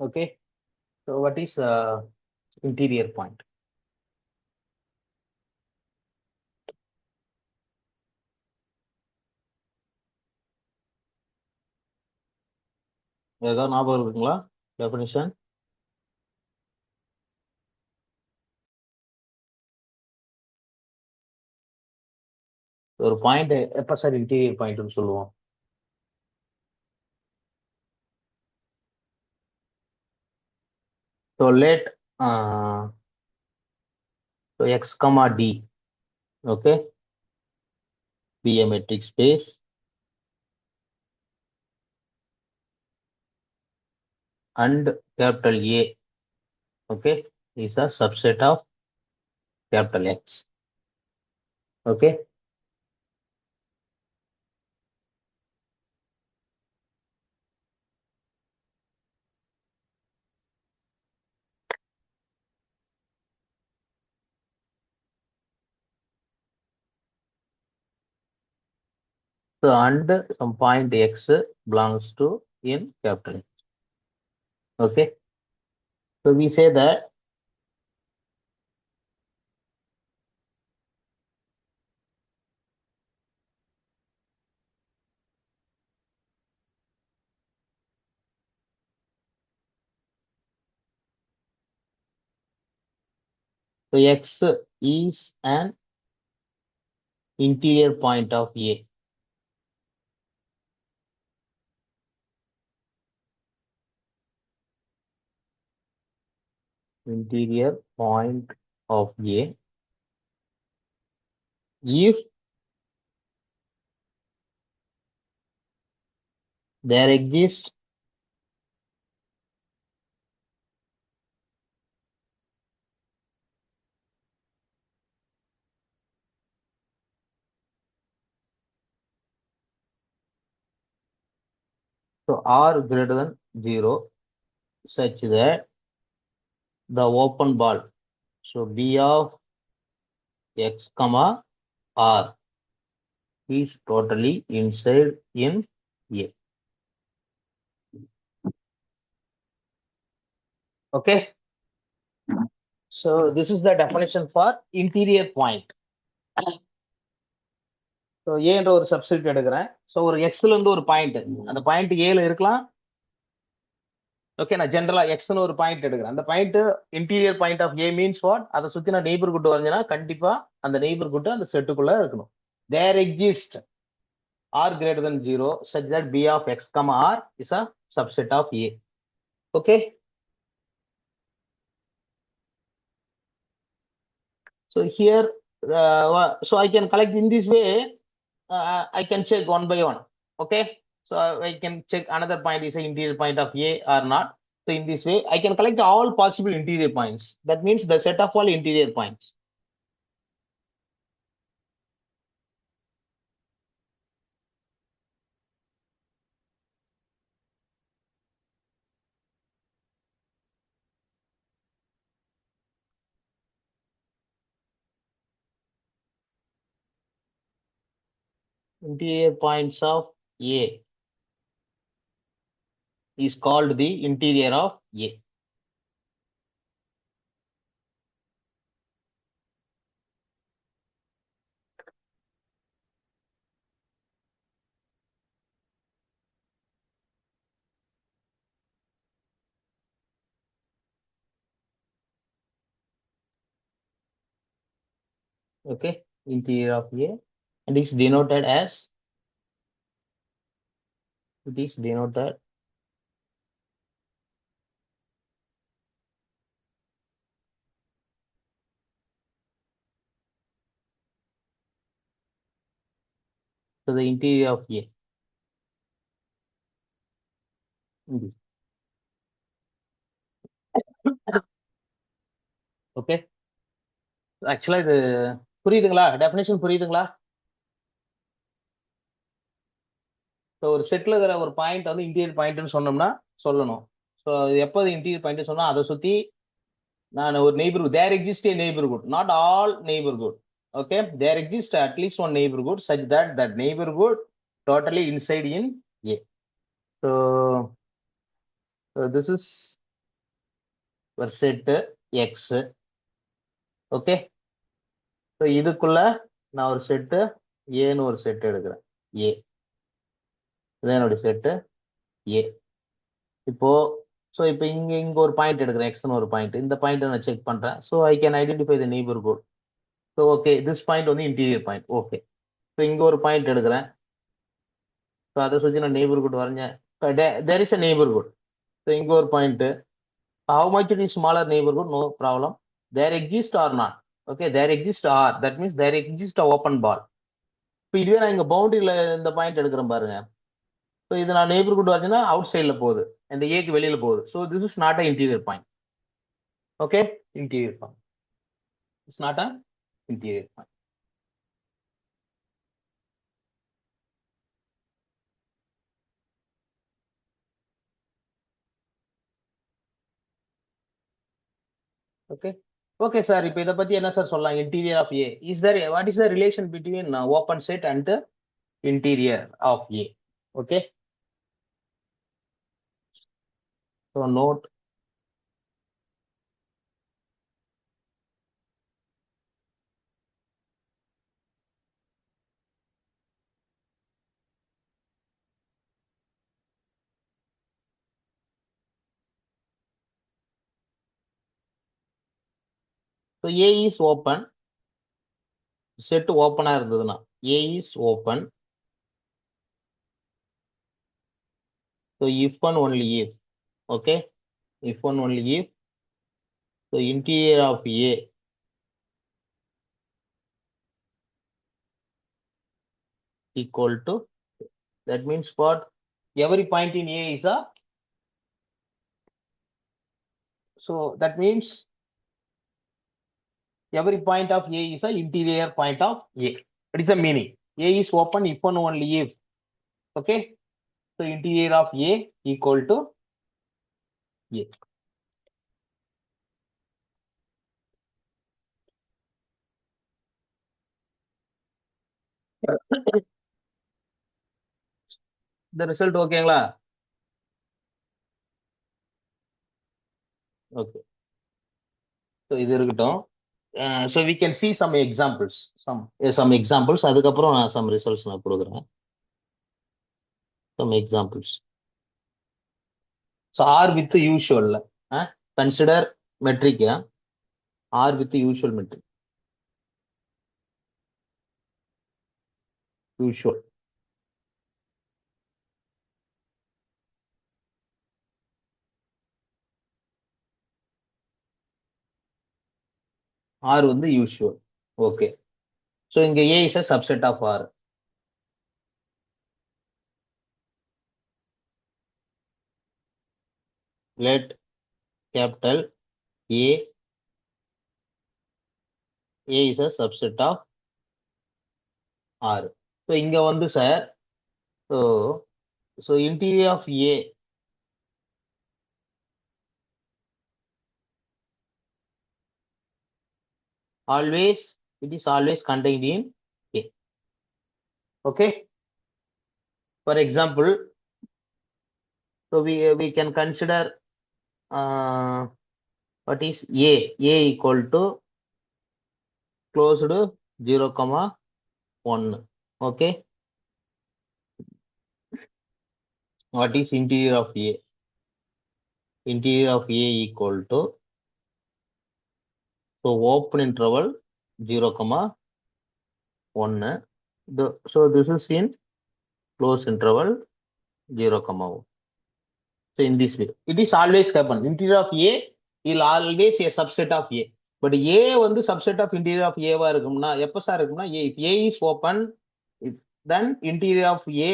Okay, so what is interior point? ஏதாவது ஞாபகம் இருக்குங்களா டெஃபினிஷன்? ஒரு பாயிண்ட் எப்ப சார் இன்டீரியர் பாயிண்ட்னு சொல்லுவோம்? So let so x comma d, okay, be a metric space and capital A, okay, is a subset of capital X. Okay, so and some point X belongs to in capital X. Okay, so we say that so X is an interior point of A. Interior point of A if there exists so R greater than 0 such that the open ball, so B of X comma R is totally inside in A. Okay, so this is the definition for interior point. So A என்ற ஒரு subset எடுக்கிறேன். So ஒரு எக்ஸ்ல இருந்து ஒரு point, அந்த point ஏல இருக்கலாம். Okay, நான் ஜென்ரலா எக்ஸ்னு ஒரு பாயிண்ட் எடுக்கிறேன். அந்த point interior point of A means what? அதை சுத்தி நான் நெய்பர்ஹுட் வரைஞ்சேன்னா கண்டிப்பா அந்த நெய்பர்ஹுட் அந்த செட்டுக்குள்ள இருக்கணும். There exist r greater than 0 such that B of X comma R is a subset of A. Okay, so here so I can collect in this way. I can check one by one. Okay, so I can check another point is an interior point of A or not. So in this way I can collect all possible interior points. That means the set of all interior points. Interior points of A is called the interior of A. Okay, interior of A, and is denoted as, it is denoted to the interior of A. This. Okay, ஆக்சுவலா இது புரியுதுங்களா? Definition புரியுதுங்களா? So ஒரு செட்ல இருக்கிற ஒரு point வந்து interior பாயிண்ட்னு சொன்னோம்னா சொல்லணும். ஸோ எப்போ இன்டீரியர் பாயிண்ட் சொன்னா அதை சுத்தி நான் ஒரு neighbourhood, there exist a neighbourhood, not all neighbourhood. Okay, there exists at least one neighborhood such that that neighborhood totally inside in A. So this is ஒரு செட்டு எக்ஸ். ஓகே, ஸோ இதுக்குள்ள நான் ஒரு set ஏன்னு ஒரு set எடுக்கிறேன். ஏ இதான் என்னுடைய set A. இப்போ ஸோ இப்போ இங்க ஒரு பாயிண்ட் எடுக்கிறேன், எக்ஸ்னு ஒரு பாயிண்ட். இந்த பாயிண்ட் நான் செக் பண்றேன். So I can identify the neighbourhood. So okay, this point வந்து இன்டீரியர் பாயிண்ட். ஓகே, ஸோ இங்க ஒரு பாயிண்ட் எடுக்கிறேன். ஸோ அதை சுற்றி நான் நெய்பர்ஹுட் வரைஞ்சேன். There is a neighbourhood. So இங்க ஒரு point. How much it is smaller neighborhood? No problem. There exist or not? Okay, there exist or that means there exist a open ball. இப்போ இதுவே நான் இங்க பவுண்டரியில இந்த பாயிண்ட் எடுக்கிறேன் பாருங்க. ஸோ இது நான் நெய்பர்ஹுட் வரைஞ்சேன்னா அவுட் சைட்ல போகுது, இந்த ஏக்கு வெளியில போகுது. So this is not a interior point. Okay, interior point it's not a interior point. Okay, okay sir. இப்போ இதை பத்தி என்ன சார் சொல்லலாம்? Interior of A is there, what is the relation between open set and interior of A? Okay, so note so A is open. Set ஓப்பனா இருந்ததுன்னா A is open. So if and only if. Okay, if and only if so interior of A equal to, that means what? Every point in A is a, so that means every point of A is a interior point of A. That is the meaning. A is open if and only if. Okay, so interior of A equal to A. The result ஓகேங்களா? Okay, so இது இருக்கட்டும். So we can see some examples, some examples. அதுக்கப்புறம் நான் some results நான் கொடுக்குறேன். Some examples. So R with usual. Consider metric. R with usual metric. Usual. R வந்து usual. Okay. So இங்க A is a subset of R. Let capital A is a subset of R. So இங்க வந்து sir, so interior of A always, it is always contained in A. Okay. For example, so we can consider what is A equal to closed 0,1. Okay. What is interior of A? Interior of A equal to, so open interval 0,1. So this is in close interval 0,1. So in this way, it is always happen. Interior of A is always a subset of A. But A வந்து subset of interior of A வா இருக்கும்னா எப்ப sir இருக்கும்னா, if A is open, if then interior of A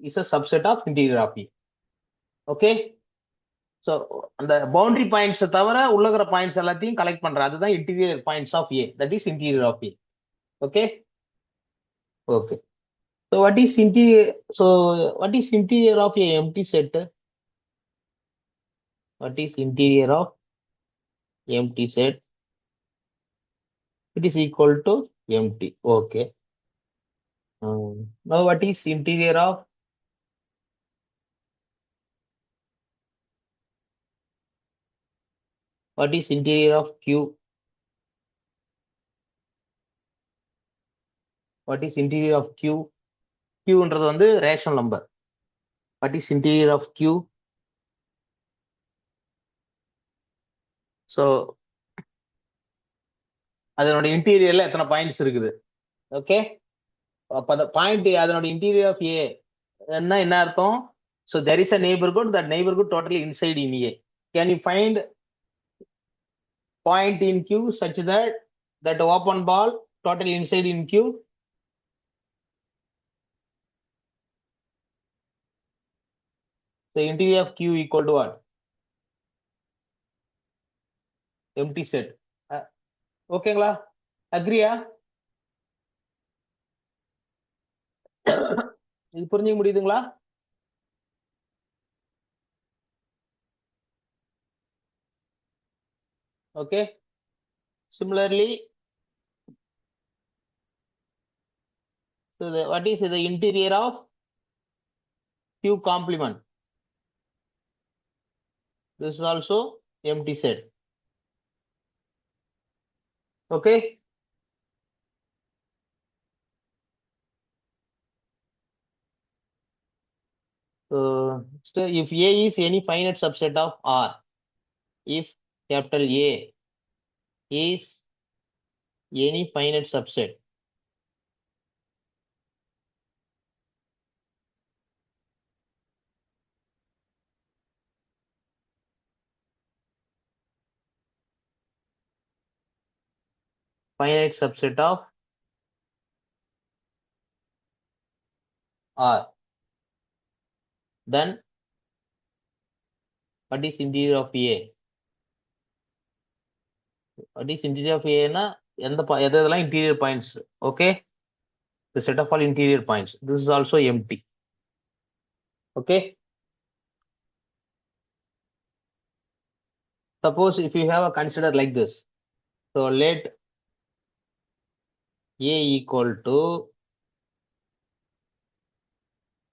is a subset of interior of A. Okay. So அந்த boundary பாயிண்ட்ஸை தவிர உள்ளகிற points எல்லாத்தையும் கலெக்ட் பண்ற, அதுதான் interior points of A. That is interior of A. Okay, okay. So what is interior? So what is interior of a empty set? What is interior of empty set? It is equal to empty. Okay. Now what is interior of What is interior of Q? What is interior of Q? Qன்றது வந்து rational number. What is interior of Q? So அதனோட இன்டீரியர்ல எத்தனை points இருக்குது? Okay, அப்ப அந்த point அதனோட interior of ஏ என்ன அர்த்தம்? So there is a neighborhood, that neighborhood totally inside in A. Can you find point in Q such that that open ball totally inside in Q? The interior of Q equal to what? Empty set. ஓகேங்களா? அக்ரியா? இது புரிஞ்சுக்க முடியுதுங்களா? Okay. Similarly, so what is the interior of Q complement? This is also empty set. Okay. So if A is any finite subset of R, if capital A is any finite subset, of R, then what is interior of A? What is interior of A na எதெல்லாம் interior points? Okay, the set of all interior points. This is also empty. Okay. Suppose if you have a consider like this, so let A equal to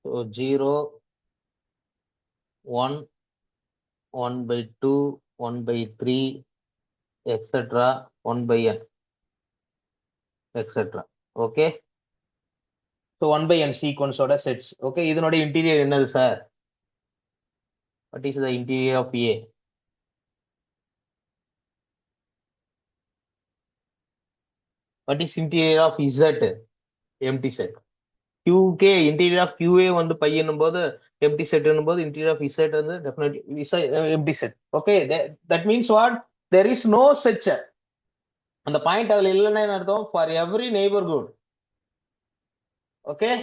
so 0, 1, 1/2, 1/3, etc., 1/n, etc. Okay. So 1/n sequence order sets. Okay, இதனோட interior என்னது sir? What is the interior of A? What is interior of Z? Empty set. QK interior of QA வந்து phi என்னும்போது empty set என்னும்போது interior of Z வந்து definitely empty set. Okay, that means what? There is no such அந்த point அதுல இல்லைன்னா என்ன அர்த்தம்? For every neighborhood. Okay.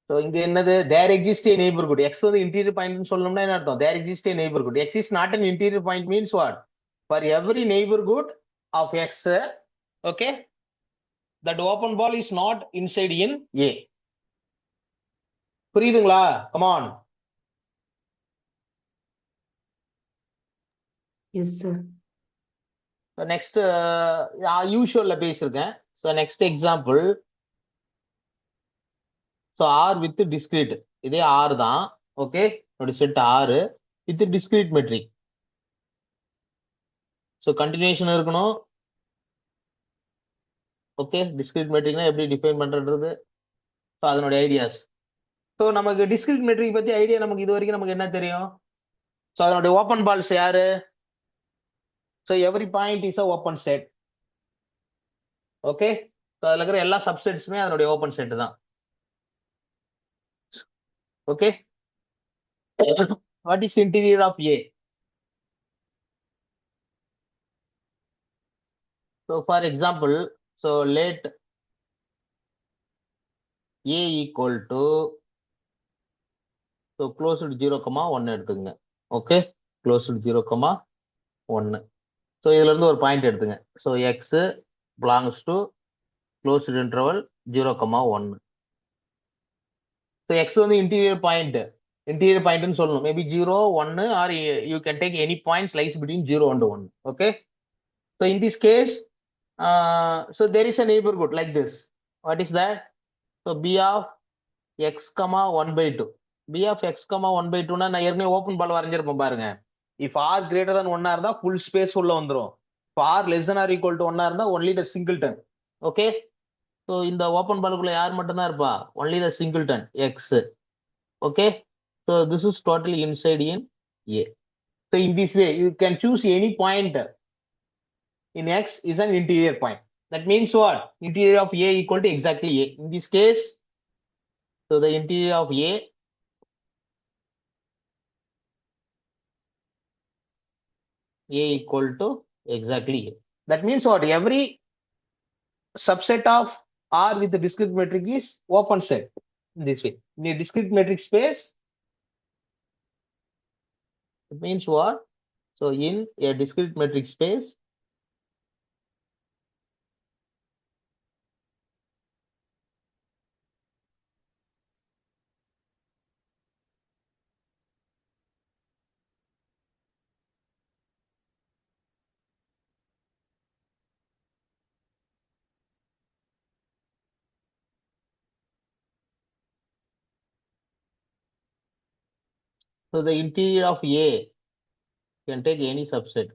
So இங்க என்னது? There exists a neighborhood. X வந்து interior point னு சொல்லணும்னா என்ன அர்த்தம்? There exists a neighborhood. X is not an interior point means what? For every neighborhood of X, okay, that open ball is not inside in A. புரியுதுங்களா? Come on. Yes, sir. So next usual பேசிருக்கேன். So next example, so R with discrete. இதே R தான். Okay, ஒரு set R with discrete metric. So continuation இருக்கணும். Okay, discrete metricனா எப்படி define பண்றது? So அதனோட ideas. So நமக்கு discrete metric பத்தி idea நமக்கு இது வரைக்கும் நமக்கு என்ன தெரியும்? So அதனோட ஓபன் பால்ஸ் யாரு? So every point is a open set. Okay, so அதுல இருக்கிற எல்லா சப்செட்ஸுமே அதனுடைய ஓபன் செட் தான். Okay. What is interior of A? So for example, so let A equal to so close to 0,1 எடுத்துங்க. Okay, close to 0,1. So இதுல இருந்து ஒரு point எடுத்துங்க. So X belongs to closed interval 0,1. So X வந்து interior point ன்னு சொல்லணும். Maybe 0, 1 or you can take any points lies between 0 and 1. Okay. So in this case, so there is a neighborhood like this. What is that? So B of x, 1/2. b of x, 1/2 நான் ஏற்கனவே open பால் வரைஞ்சிருப்போம் பாருங்க. if r greater than 1 இருந்தா full space உள்ள வந்துரும். if r less than or equal to 1 இருந்தா only the singleton. okay, so இந்த open பாலுக்குள்ள யார் மட்டும் தான் இருப்பா? only the singleton x. okay, so this is totally inside in a. so in this way you can choose any point in x is an interior point. That means what? Interior of a equal to exactly a. In this case, so the interior of a equal to exactly a. That means what? Every subset of R with the discrete metric is open set in this way. In a discrete metric space, it means what? So in a discrete metric space, so the interior of A can take any subset.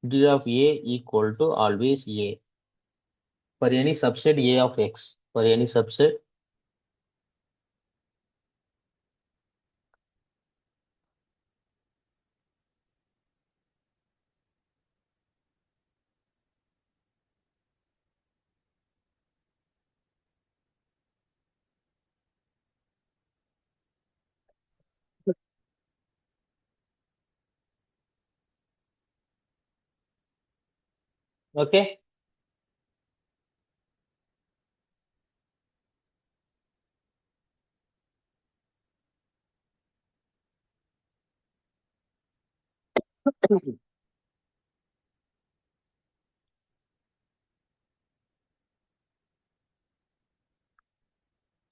Interior of A equal to always A. For any subset A of X. For any subset. Okay.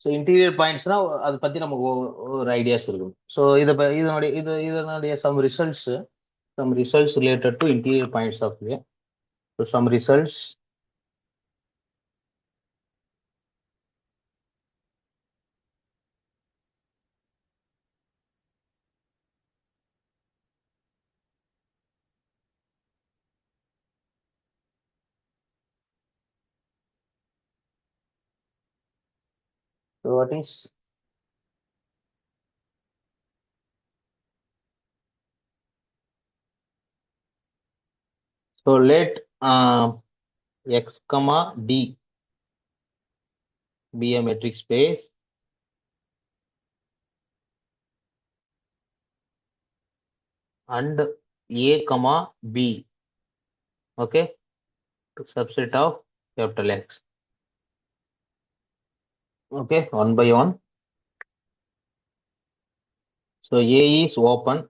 So interior பாயிண்ட்ஸ்னா அதை பத்தி நமக்கு ஒரு ideas இருக்கும். So இதனுடைய some results related to interior points of A. So some results what is so let x comma d be a metric space and a comma b, okay, subset of capital X. Okay, one by one. So A is open.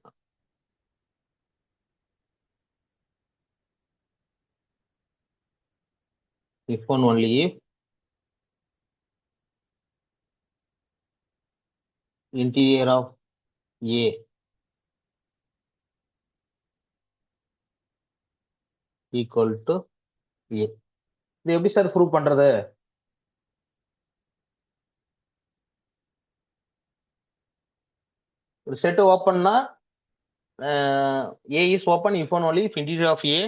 If and only if interior of A equal to A. இது எப்படி sir prove பண்றது? ஒரு set ஓப்பன்னா A is open if and only if interior of A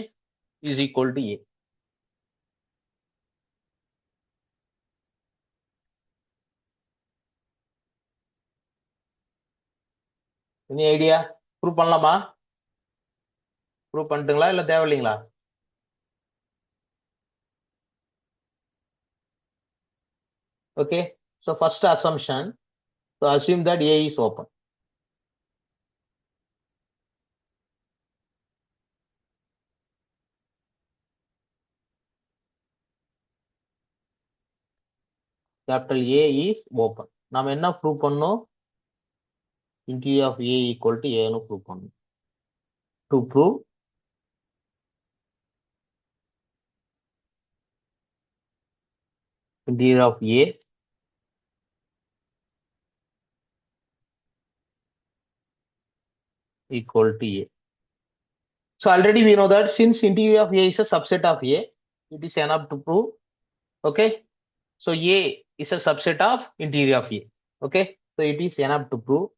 is equal to A. Any idea? Prove பண்ணலாமா? Prove பண்ணிட்டுங்களா இல்ல தேவையில்லைங்களா? Okay, so first assumption, so assume that A is open. Capital A is open. நாம என்ன prove பண்ணோம்? Interior of A equal to A னு prove பண்ணோம். To prove interior of A equal to A. So already we know that since interior of A is a subset of A, it is enough to prove. Okay, so A is a subset of interior of A. Okay, so it is enough to prove.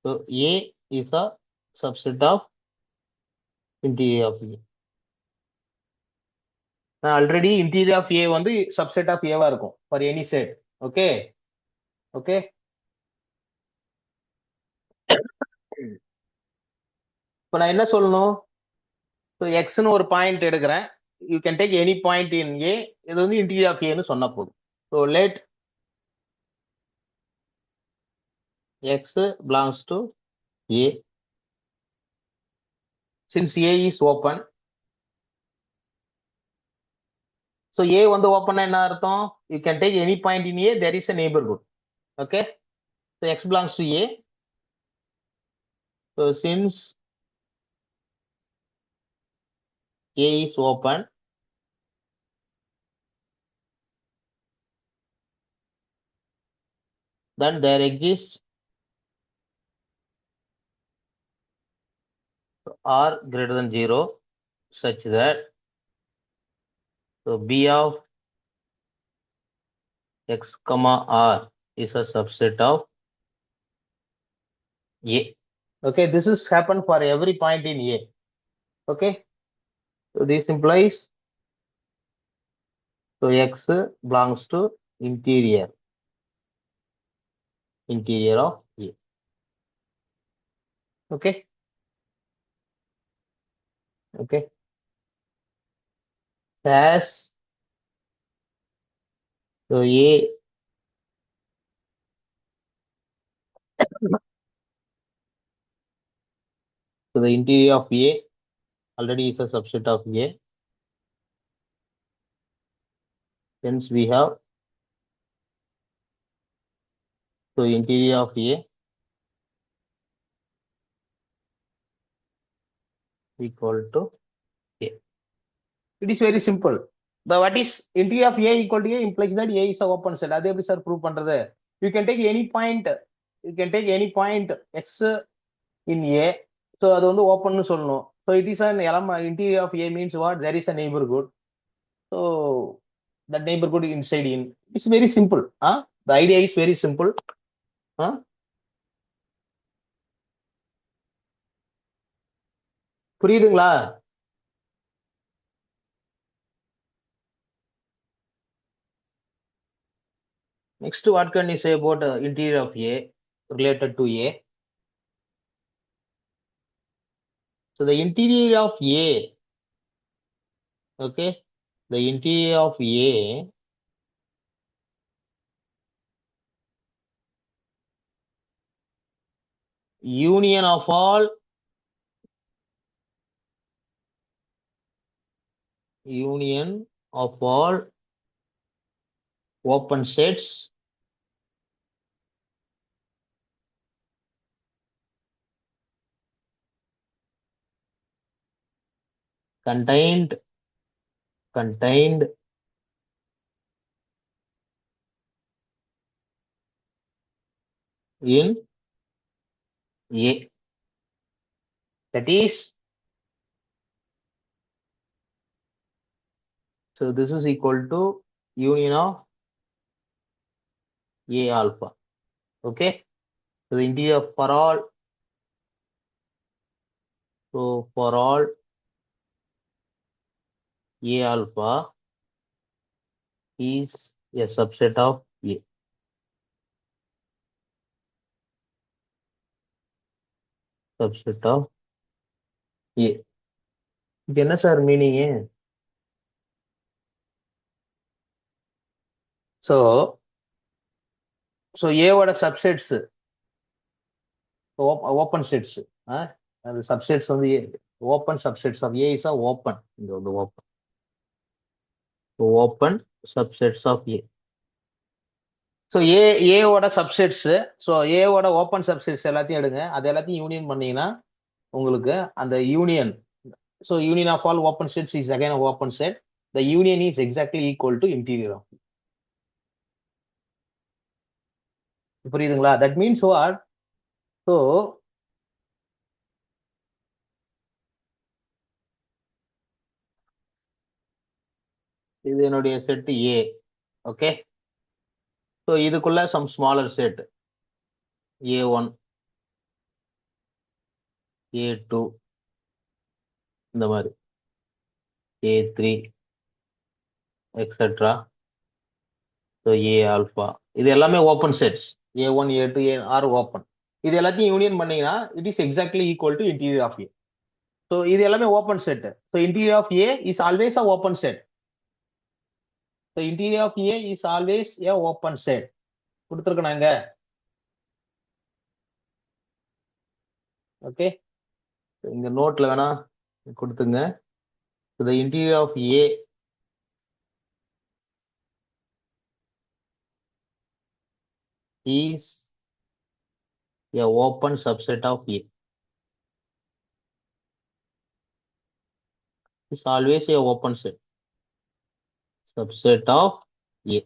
So A is a subset of interior of A. Already interior of A வந்து subset of A வா இருக்கும் for any set. Okay, okay. இப்போ நான் என்ன சொல்லணும்? So x ன்னு ஒரு point எடுக்கிறேன். You can take any point in A. இது வந்து interior of A ன்னு சொன்னா போதும். So let x belongs to A. Since A is open, so A வந்து open என்ன அர்த்தம்? You can take any point in A, there is a neighborhood. Okay, so x belongs to A. So since A is open, then there exists R greater than 0 such that so B of x comma R is a subset of A. Okay, this is happen for every point in A. Okay, so this implies so x belongs to interior of A. Okay, okay. As so A so the interior of A already is a subset of A. Hence we have so interior of A equal to A. It is very simple. The what is interior of A equal to A implies that A is a open set. அதே எப்படி sir prove பண்றது? You can take any point. You can take any point x in A. So அது வந்து open னு சொல்லணும். So it is an element. Interior of A means what? There is a neighborhood. So that neighborhood inside in. It's very simple. Huh? The idea is very simple. Huh? புரியுதுங்களா? Next, what can you say about interior of A related to A? So the interior of A, okay, the interior of A union of all open sets contained in A. That is, so this is equal to union of A alpha. Okay, so the interior for all, so for all A alpha is a subset of A. Subset of A. இது என்ன sir meaning? So ஏவோட subsets open sets அந்த subsets வந்து open subsets of A is open. இங்க வந்து open subsets of A. So ஏவோட subsets, so ஏவோட open subsets எல்லாத்தையும் எடுங்க, அது எல்லாத்தையும் யூனியன் பண்ணீங்கன்னா உங்களுக்கு அந்த union, so union of all open sets is again open set. The union is exactly equal to interior of. புரியுதுங்களா? That means what? ஸோ இது என்னுடைய செட் ஏ. ஓகே, ஸோ இதுக்குள்ள some smaller set A1 A2 இந்த மாதிரி A3 etcetera. So ஏ alpha இது எல்லாமே open sets. A1 A2 A are open. இது எல்லாத்தையும் யூனியன் பண்ணீங்கன்னா it is exactly equal to interior of A. So இது எல்லாமே open set. So interior of A is always a open set. So interior of A is always a open set. கொடுத்துருக்கேனாங்க. Okay, இங்க நோட்ல வேணா கொடுத்துங்க. The interior of A is a open subset of A. It's always a open set. Subset of A.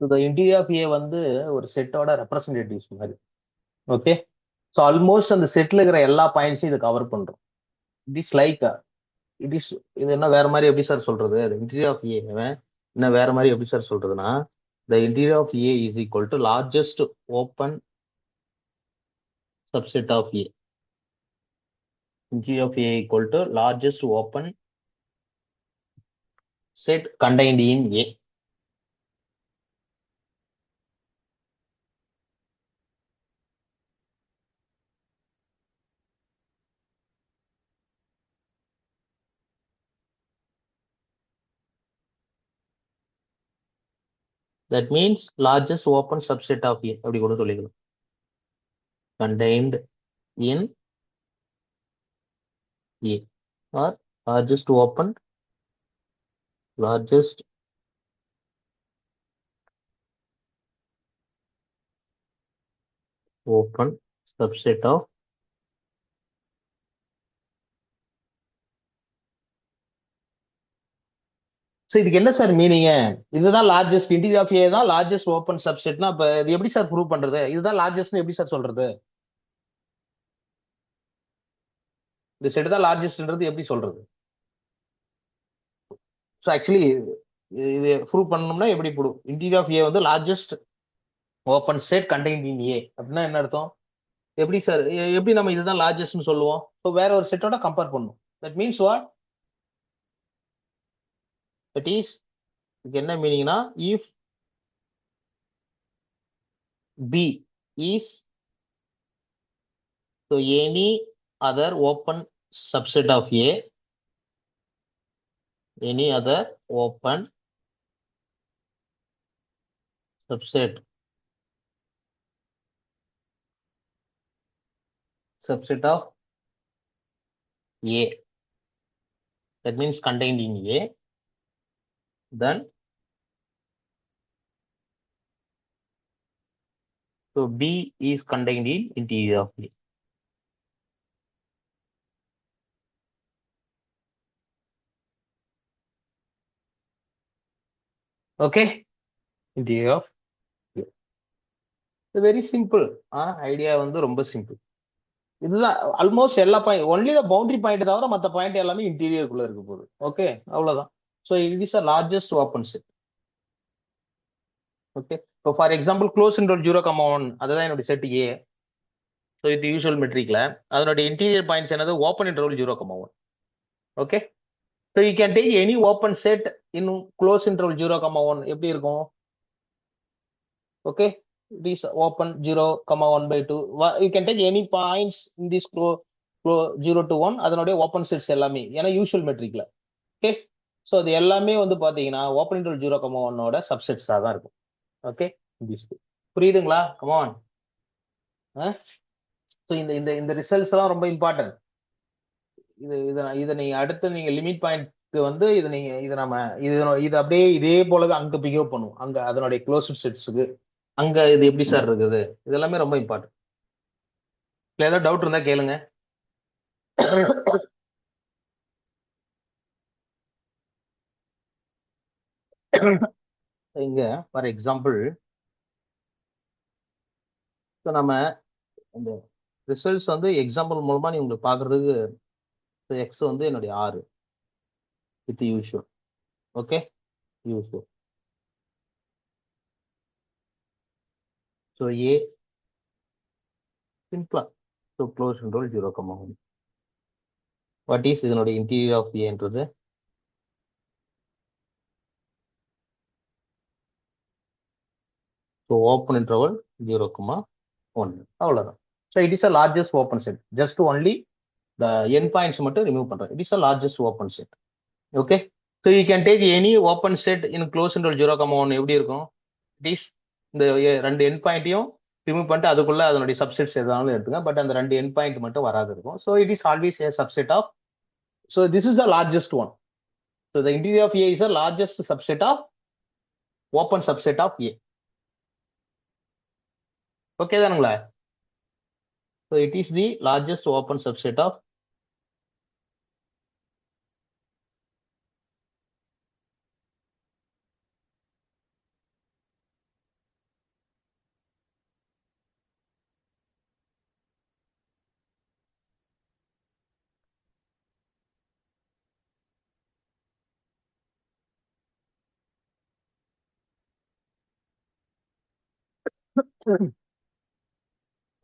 So the interior of A வந்து ஒரு செட்டோட representatives மாதிரி. Okay, so almost அந்த செட்ல இருக்கிற எல்லா பாயிண்ட்ஸையும் இது கவர் பண்றோம். It is like it is இது என்ன வேற மாதிரி எப்படி சார் சொல்றது? இன்டீரியர் ஆஃப் ஏ என்ன வேற மாதிரி எப்படி சார் சொல்றதுன்னா, the interior of A is equal to largest open subset of A. Interior of A equal to largest open set contained in A. That means largest open subset of A அப்படி கூட சொல்லிக்கலாம். Contained in A or largest open subset of so இதுக்கு என்ன sir meaning? இதுதான் largest interior of ஏ தான் largest open சப்செட்னா அப்ப இது எப்படி சார் ப்ரூவ் பண்றது? இதுதான் லார்ஜஸ்ட்னு எப்படி சார் சொல்றது? இந்த செட் தான் லார்ஜஸ்ட்ன்றது எப்படி சொல்றது? ஸோ ஆக்சுவலி இது ப்ரூவ் பண்ணணும்னா எப்படி ப்ரூவ்? இன்டீரியர் ஆஃப் ஏ வந்து largest open set contained in A அப்படின்னா என்ன அர்த்தம்? எப்படி சார் எப்படி நம்ம இதுதான் லார்ஜஸ்ட்னு சொல்லுவோம்? ஸோ வேற ஒரு செட்டோட கம்பேர் பண்ணும். That means what? That is இதுக்கு என்ன மீனிங்னா, if B is so any other open subset of A, any other open subset of A, that means contained in A, then so B is contained in interior of A. Okay, interior of A. Very simple. Idea வந்து ரொம்ப simple. இதுதான் almost எல்லா point, only the boundary point தவிர மற்ற point எல்லாமே இன்டீரியருக்குள்ள இருக்க போகுது. Okay, அவ்வளவுதான். So it is a largest open set. Okay, so for example close inter 0,1 அதுதான் என்னுடைய செட் ஏ. ஸோ இது யூஷுவல் மெட்ரிக்ல அதனுடைய இன்டீரியர் பாயிண்ட்ஸ் என்னது? Open interval 0,1. Okay, so you can take any open set in close interval 0,1 எப்படி இருக்கும்? Okay, it is open 0,1/2. You can take any points in this 0 to 1 அதனுடைய open sets எல்லாமே, ஏன்னா usual மெட்ரிக்ல. Okay, so அது எல்லாமே வந்து பாத்தீங்கன்னா ஓப்பன் இன்டர்வல் 0,1ஓட சப்செட்ஸா தான் இருக்கும். ஓகே, புரியுதுங்களா? கமான். ஸோ இந்த இந்த இந்த ரிசல்ட்ஸ் எல்லாம் ரொம்ப இம்பார்ட்டன்ட். இதை நீங்க அடுத்து நீங்க லிமிட் பாயிண்ட்க்கு வந்து இதை நீங்க இதை நம்ம இது அப்படியே இதே போலவே அங்க பிஹேவ் பண்ணும். அங்க அதனுடைய க்ளோஸ்ட் செட்ஸுக்கு அங்க இது எப்படி சார் இருக்குது? இதெல்லாமே ரொம்ப இம்பார்ட்டன்ட். ஏதாவது டவுட் இருந்தா கேளுங்க. இங்க ஃபார் எக்ஸாம்பிள் ஸோ நம்ம இந்த ரிசல்ட்ஸ் வந்து எக்ஸாம்பிள் மூலமா நீ உங்களுக்கு பார்க்கறதுக்கு எக்ஸ் வந்து என்னுடைய ஆறு with usual. Okay, usual. So A சிம்பிளா so close control 0,1. What is இதனுடைய இன்டீரியர் ஆஃப் ஏன்றது ஸோ ஓப்பன் இன்டர்வல் 0,1 அவ்வளோதான். So it is a largest open set. Just only the end points மட்டும் ரிமூவ் பண்றேன். It is a largest open set. Okay, so you can take any open set in close interval 0,1 எப்படி இருக்கும்? It is இந்த ரெண்டு என் பாயிண்ட்டையும் remove பண்ணிட்டு அதுக்குள்ள அதனுடைய subsets எதாலும் எடுத்துங்க. பட் அந்த ரெண்டு என் பாயிண்ட் மட்டும் வராது இருக்கும். So it is always a subset of. So this is the largest one. So the interior of A is a largest subset of open subset of A. Okay தானுங்களா? So it is the largest open subset of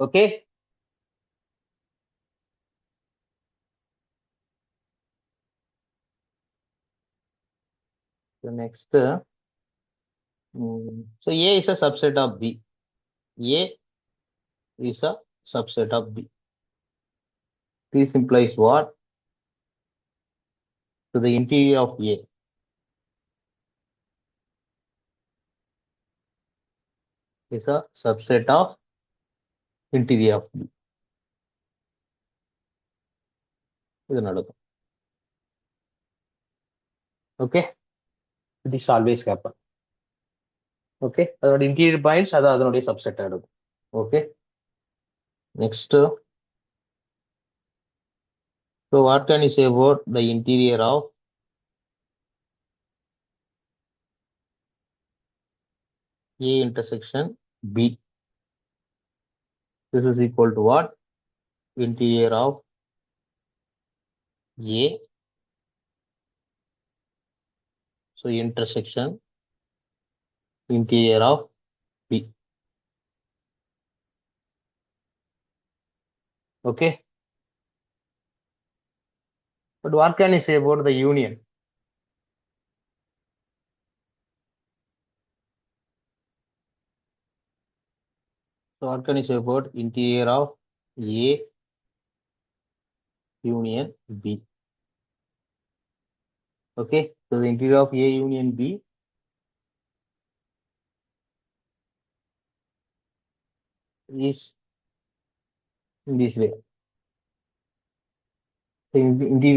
okay. Next, so A is a subset of B. A is a subset of B. This implies what? So the interior of A is a subset of interior of B. இது நடக்கும். Okay, it is always happen. Okay, அதோட interior points அது அதனுடைய subset எடுக்கும். Okay, next. So what can you say about the interior of A intersection B? This is equal to what? Interior of A. So intersection interior of B. Okay. But what can you say about the union? So what can you say about interior of A union B? Okay. So the interior of A union B is in this way. The interior